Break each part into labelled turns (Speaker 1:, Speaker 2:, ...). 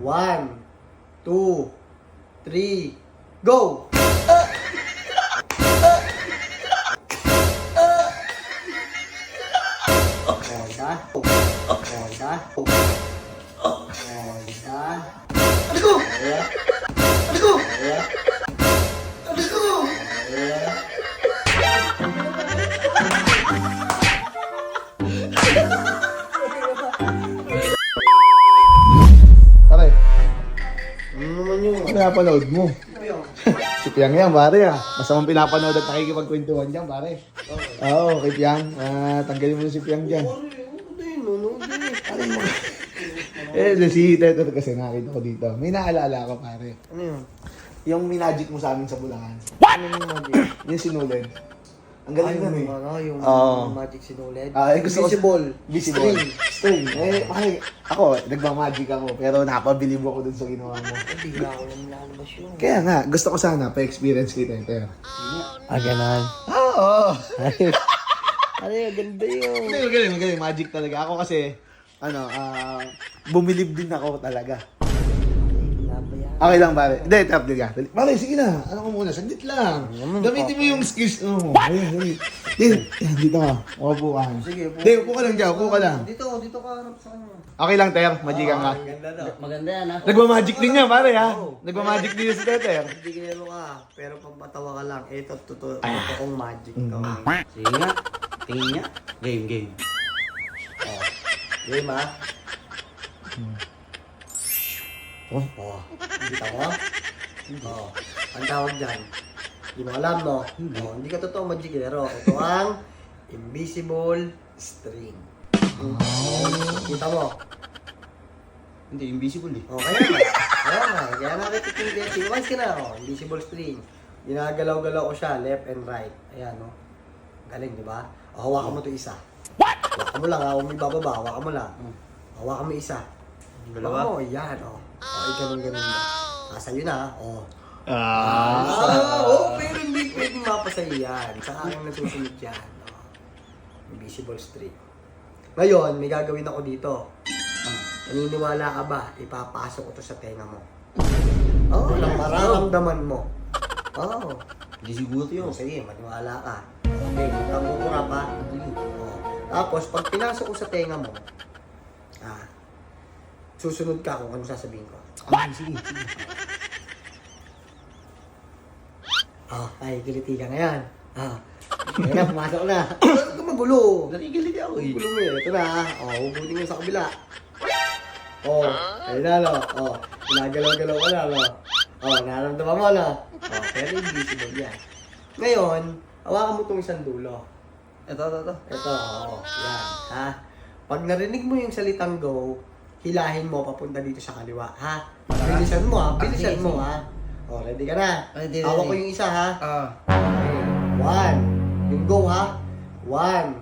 Speaker 1: 1, 2, 3, go! Orda. Orda. Orda. Ano ko? Ano ko? Ano ko?
Speaker 2: Pare,
Speaker 1: Ano naman yun?
Speaker 2: ano pinapanood mo?
Speaker 1: Ano yun?
Speaker 2: Si Piang yan, pare ah. Masamang pinapanood at nakikipagkwentuhan dyan, pare. Oo, kay Piang. Tanggalin mo na si Piang dyan.
Speaker 1: Ano yun? Ano yun?
Speaker 2: Si Teto kasi nakita ko dito. May naalala ko, pare.
Speaker 1: Ano yun?
Speaker 2: Yung minagic mo sa amin sa Bulacan.
Speaker 1: Ano yung magic?
Speaker 2: Yung sinulid. Ang galing nun eh.
Speaker 1: Yung
Speaker 2: Oo.
Speaker 1: magic sinulid.
Speaker 2: Gusto ko-
Speaker 1: Visible.
Speaker 2: Visible. String. Pare, ako, nagmamagic ako. Pero napabilib ako dun sa ginawa mo.
Speaker 1: Bigla ko lang lalabas yun.
Speaker 2: Kaya nga, gusto ko sana pa-experience kita, Teto.
Speaker 1: Ganon.
Speaker 2: Oo.
Speaker 1: Ano yun? Ganda yun.
Speaker 2: Hindi, magaling. Magic talaga. Ako kasi, bumilib din ako talaga. Okay lang, pare. Hindi, tap din ka. Pare, sige na. Ano ko muna? Sandit lang. Gamitin mo yung skills mo. Ayun. Dito ka. Upo ka.
Speaker 1: Sige,
Speaker 2: Hindi, upo ka lang dyan. Upo ka lang.
Speaker 1: Dito ka harap sa kanya.
Speaker 2: Okay lang, Ter. Magikan ka.
Speaker 1: Ganda daw.
Speaker 3: Maganda yan, ha?
Speaker 2: Nagmamagic din niya, pare, ha? Nagmamagic din niya si Ter.
Speaker 1: Hindi kinelo ka, pero pampatawa ka lang. Ito, totoo kong magic to.
Speaker 3: Sige nga. Tingin niya. Game.
Speaker 1: Game ha? Oh, kita mo? Oh, ang tawag dyan. Hindi mo alam, no? Oh, hindi ka totoong magikero. Ito ang invisible string. Kita mo?
Speaker 3: Hindi, invisible eh.
Speaker 1: Oh, kaya nga kita tingin. Once ka na, oh, invisible string. Ginagalaw-galaw ko siya, left and right. Ayan, no? Galing, di ba? Oh, hawakan mo ito isa. Hawakan mo lang, huwag mo ibababa. Hawakan mo lang. Hawakan mo isa.
Speaker 3: Dalawa.
Speaker 1: Oh, yan, oh. Oh, ganun na. Sa'yo na, oh. Pero hindi pwedeng mapasa'yo yan. Sa akin nasusunod yan. Oh. Invisible string. Ngayon, may gagawin ako dito. Naniniwala ka ba? Ipapasok ko to sa tenga mo. Oo, mararamdaman mo. Oo.
Speaker 3: Hindi siguro yun.
Speaker 1: Sige, maniwala ka. Okay, ang kukura pa. Oh. Tapos, pag pinasok ko sa tenga mo, susunod ka kung ano sasabihin ko.
Speaker 3: Sige.
Speaker 1: Ay, kiliti ka ngayon. Kaya pumasok na. Huwag ka magulo.
Speaker 3: Nakikilig ako eh.
Speaker 1: Gulo mo eh. Ito na. Hubutin mo sa kabila. Ayun na, no. Ginagalaw-galaw ka na, no. Nararamdaman mo, no. Pero invisible yan. Ngayon, hawakan mo itong isang dulo.
Speaker 3: Ito.
Speaker 1: Ito, yan, ha. Pag narinig mo yung salitang go, hilahin mo papunta dito sa kaliwa, ha? Bilisan mo, ha? Bilisan mo, ha? Ready ka na?
Speaker 3: Ready.
Speaker 1: Hawak ko yung isa, ha? Okay. 1. Yung go, ha? 1,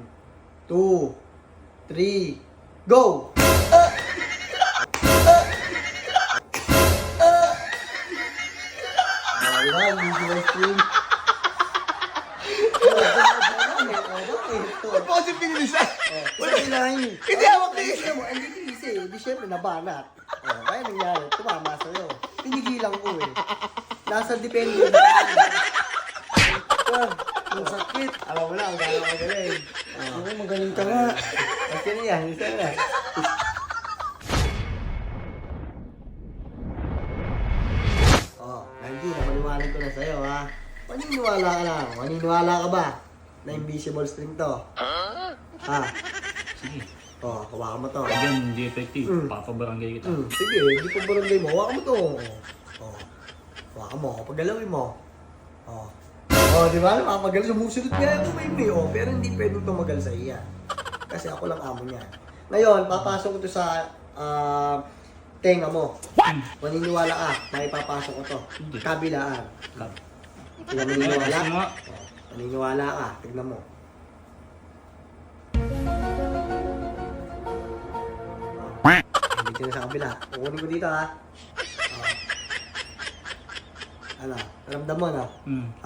Speaker 1: 2, 3, go! Diba? Visual stream.
Speaker 2: Ba't mo kasi pinilisan?
Speaker 1: Wala kailangan.
Speaker 2: Hindi hawak na isa.
Speaker 1: Hindi easy. Hindi syempre nabanat. Kaya nangyari, tumama sa'yo. Pinigilan ko eh. Nasa depende. Ang sakit. Alam mo na, ang gano'ng magaling.
Speaker 3: Magaling ka nga.
Speaker 1: Okay na yan, isa na. Nandy, napaliwanag ko na sa'yo ha. Maniniwala ka lang. Maniniwala ka ba na invisible string to? Ha?
Speaker 3: Sige.
Speaker 1: Hawakan mo to.
Speaker 4: Again, hindi effective. Papabarangay kita.
Speaker 1: Sige, hindi pa barangay mo. Hawakan mo to. Hawakan mo. Pagalawin mo. Di ba? Mapagal. Sumusunod nga ito, baby. Pero hindi pwedeng tumagal sa iya. Kasi ako lang amo niya. Ngayon, papasok ko to sa tenga mo. Maniniwala ka. Maipapasok ko to. Kabilaan. Kaya maniniwala? Maniniwala ka. Tignan mo. Dito na sa kabila. Kukunin ko dito ha. Ano? Naramdam mo na?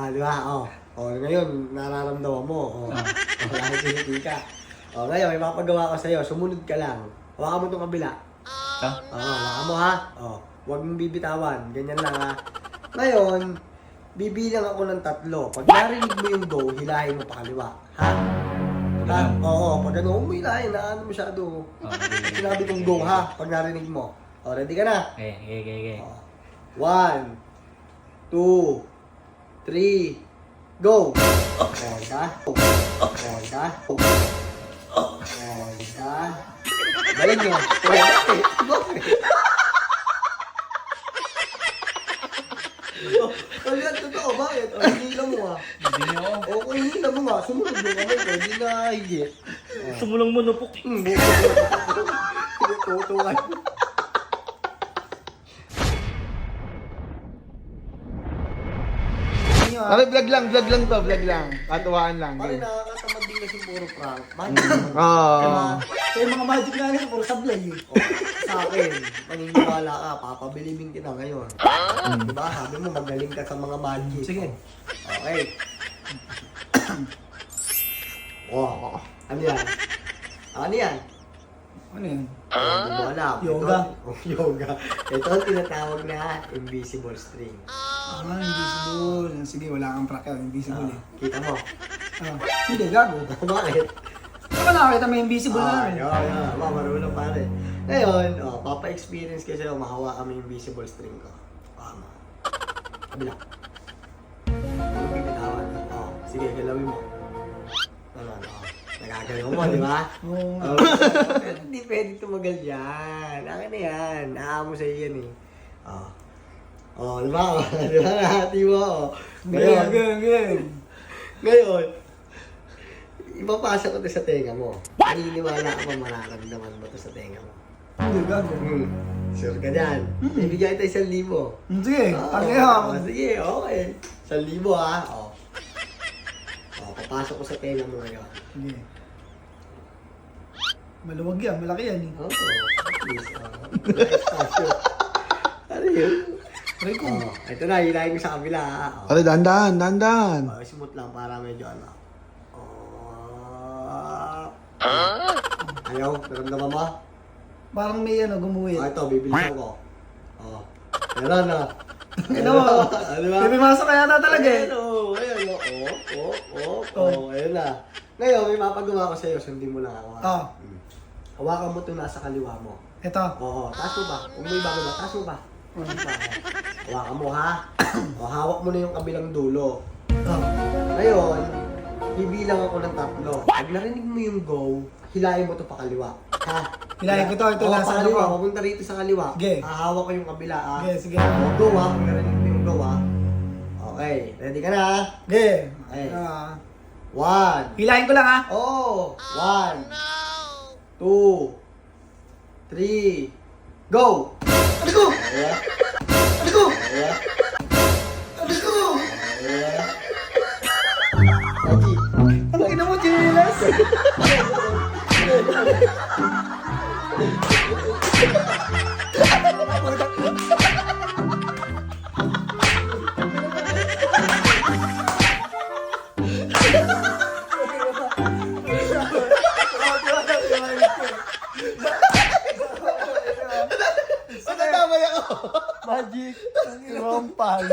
Speaker 1: Di ba? Ngayon, nararamdaman mo. Wala kang piniti ka. Ngayon, may mapagawa ko sa'yo. Sumunod ka lang. Hawakan mo itong kabila.
Speaker 4: Ito?
Speaker 1: Hawakan mo ha. Huwag mong bibitawan. Ganyan lang ha. Ngayon, bibilang ako ng 3. Pag narinig mo yung go, hilahin mo pa kaliwa. Ha? Ha? Oo, pag ano, huwag mo hilahin. Ano masyado. Pag sinabi kong go ha, pag narinig mo. Ready ka na?
Speaker 4: Okay.
Speaker 1: 1, 2, 3, go! Okay ka? Okay ka? Okay ka? Galing nyo. Ano yan? Totoo, bakit? Hinila mo nga.
Speaker 4: Hindi niya ako.
Speaker 1: O, kung hinila mo nga, sumunod yung kamay ko, hindi na higit.
Speaker 4: Sumulang mo na po.
Speaker 1: Hindi, tutungan.
Speaker 2: Pare, vlog lang to, vlog lang. Katuwaan lang.
Speaker 1: Pare, nakakatamad din kasi puro prank. Bakit?
Speaker 2: Oo.
Speaker 3: Kaya mga magic na rin, puro sablay eh.
Speaker 1: Sa akin, maniniwala ka, papabilibing kita ngayon. Diba? Sabi mo, magaling ka sa mga magic.
Speaker 3: Sige.
Speaker 1: Okay. Wow. Ano yan? Ano yan?
Speaker 3: Ano yan?
Speaker 1: Hindi mo alam.
Speaker 3: Yoga.
Speaker 1: Yoga. Ito ang tinatawag na invisible string.
Speaker 3: Invisible. Sige, wala kang prank yan. Invisible eh.
Speaker 1: Kita mo?
Speaker 3: Hindi, gago.
Speaker 1: Bakit?
Speaker 3: Saan ka nakakita may invisible na rin?
Speaker 1: Yeah. Marunong pare. Ngayon, papa-experience kasi ako mahawa kami yung invisible string ko. Tama. Kabila. Ano bibitawan? Sige, galawin mo. Ano. Nagagalaw mo, di ba?
Speaker 3: Oo.
Speaker 1: Hindi pwede tumagal yan. Akin na yan. Naamo sa yan eh. Di ba? Di ba? Nahati mo. Ngayon, ipapasa ko ito sa tenga mo. Naniniwala ka ba mararamdaman mo ito sa tenga mo?
Speaker 3: Hindi, gago.
Speaker 1: Sure ka dyan. Ibigay tayo 1,000.
Speaker 3: Sige, tagay
Speaker 1: Sige, okay. 1,000 ha. Papasok ko sa tenga mo ngayon.
Speaker 3: Sige. Maluwag yan, malaki yan eh.
Speaker 1: Please. Ano yun?
Speaker 3: Try ko.
Speaker 1: Ito na, hilahin ko sa kabila ha.
Speaker 2: Pare, dandan.
Speaker 1: Smooth lang para medyo ano. Ayaw, naramdaman mo?
Speaker 3: Parang may gumuhit.
Speaker 1: Ito, bibilisan ko. Meron na.
Speaker 3: Ano mo?
Speaker 1: Ano ba?
Speaker 3: May masok kaya na talaga eh.
Speaker 1: Ayun na. Ngayon, may mapagawa ko sa'yo, sundin mo lang ako. Hawakan mo ito nasa kaliwa mo.
Speaker 3: Ito.
Speaker 1: Taas mo ba? Kung may bago ba, taas mo ba? Hawakan mo ha. Hawak mo na yung kabilang dulo. Ngayon, bibilang ako ng 3. Pag narinig mo yung go, hilahin mo ito pa kaliwa. Ha?
Speaker 3: Hilahin ko to, ito nasa
Speaker 1: pa kaliwa.
Speaker 3: ano.
Speaker 1: Papunta rito sa kaliwa.
Speaker 3: Sige.
Speaker 1: Hahawak ko yung kabila ha.
Speaker 3: Sige.
Speaker 1: Go ha, pag narinig mo yung go ha. Okay, ready ka na ha?
Speaker 3: Sige.
Speaker 1: Okay. 1.
Speaker 3: Hilahin ko lang ha.
Speaker 1: 1, 2, 3, go!
Speaker 3: Ano ko?
Speaker 1: Ayan.
Speaker 3: Ano ko?
Speaker 1: Ayan.
Speaker 3: Ano ko?
Speaker 1: Ayan. Haji.
Speaker 3: Ang ina mo, Jilas.
Speaker 2: Ano tama ako?
Speaker 1: Magic. Wrong pal.